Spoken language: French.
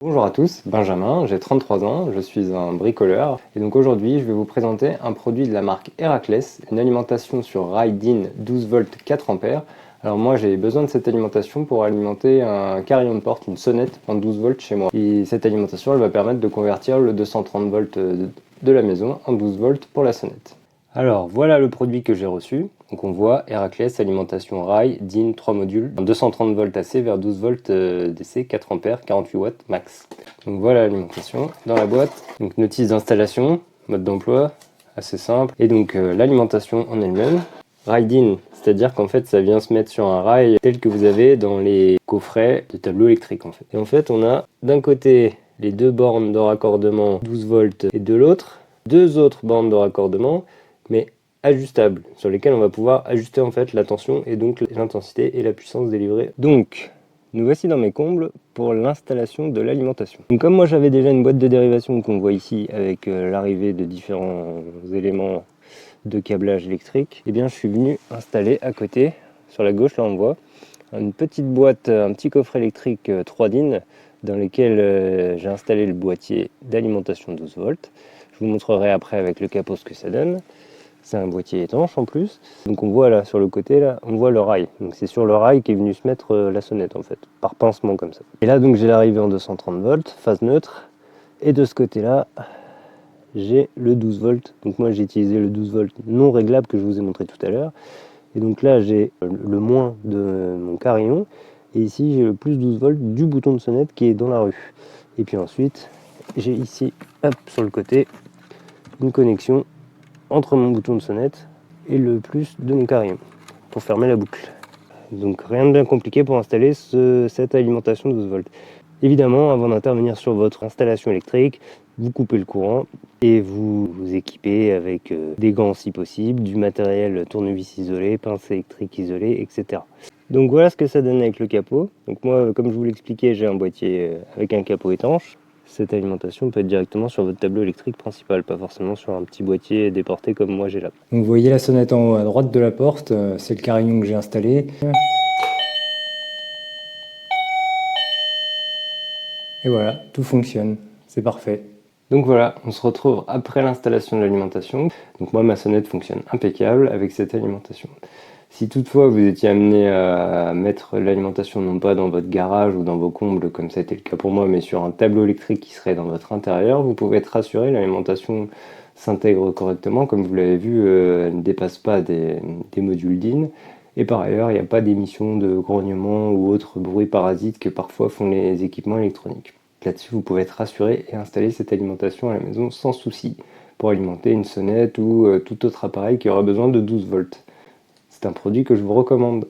Bonjour à tous, Benjamin, j'ai 33 ans, je suis un bricoleur et donc aujourd'hui je vais vous présenter un produit de la marque Heraclès, une alimentation sur rail DIN 12 volts 4 ampères. Alors moi j'ai besoin de cette alimentation pour alimenter un carillon de porte, une sonnette en 12 volts chez moi. Et cette alimentation elle va permettre de convertir le 230 volts de la maison en 12 volts pour la sonnette. Alors voilà le produit que j'ai reçu. Donc on voit Heraclès alimentation rail DIN 3 modules 230 volts AC vers 12 volts DC 4 ampères 48 watts max. Donc voilà l'alimentation dans la boîte. Donc notice d'installation, mode d'emploi assez simple et donc l'alimentation en elle-même. Rail DIN, c'est-à-dire qu'en fait ça vient se mettre sur un rail tel que vous avez dans les coffrets de tableau électrique en fait. Et en fait on a d'un côté les deux bornes de raccordement 12 volts et de l'autre deux autres bornes de raccordement mais ajustables, sur lesquels on va pouvoir ajuster en fait la tension et donc l'intensité et la puissance délivrée. Donc, nous voici dans mes combles pour l'installation de l'alimentation. Donc comme moi j'avais déjà une boîte de dérivation qu'on voit ici avec l'arrivée de différents éléments de câblage électrique, et bien je suis venu installer à côté, sur la gauche là on voit, une petite boîte, un petit coffre électrique 3 DIN dans lequel j'ai installé le boîtier d'alimentation 12 volts. Je vous montrerai après avec le capot ce que ça donne. C'est un boîtier étanche en plus. Donc on voit là sur le côté, là, on voit le rail. Donc c'est sur le rail qu'est venu se mettre la sonnette en fait, par pincement comme ça. Et là donc j'ai l'arrivée en 230 volts, phase neutre. Et de ce côté-là, j'ai le 12 volts. Donc moi j'ai utilisé le 12 volts non réglable que je vous ai montré tout à l'heure. Et donc là j'ai le moins de mon carillon. Et ici j'ai le plus 12 volts du bouton de sonnette qui est dans la rue. Et puis ensuite j'ai ici, hop, sur le côté, une connexion entre mon bouton de sonnette et le plus de mon carillon pour fermer la boucle. Donc rien de bien compliqué pour installer cette alimentation 12 volts. Évidemment, avant d'intervenir sur votre installation électrique, vous coupez le courant et vous vous équipez avec des gants si possible, du matériel tournevis isolé, pince électrique isolée, etc. Donc voilà ce que ça donne avec le capot. Donc moi, comme je vous l'expliquais, j'ai un boîtier avec un capot étanche. Cette alimentation peut être directement sur votre tableau électrique principal, pas forcément sur un petit boîtier déporté comme moi j'ai là. Donc vous voyez la sonnette en haut à droite de la porte, c'est le carillon que j'ai installé. Et voilà, tout fonctionne, c'est parfait. Donc voilà, on se retrouve après l'installation de l'alimentation. Donc moi ma sonnette fonctionne impeccable avec cette alimentation. Si toutefois vous étiez amené à mettre l'alimentation non pas dans votre garage ou dans vos combles comme ça a été le cas pour moi, mais sur un tableau électrique qui serait dans votre intérieur, vous pouvez être rassuré, l'alimentation s'intègre correctement. Comme vous l'avez vu, elle ne dépasse pas des modules DIN. Et par ailleurs, il n'y a pas d'émission de grognement ou autres bruits parasites que parfois font les équipements électroniques. Là-dessus, vous pouvez être rassuré et installer cette alimentation à la maison sans souci pour alimenter une sonnette ou tout autre appareil qui aura besoin de 12 volts. C'est un produit que je vous recommande.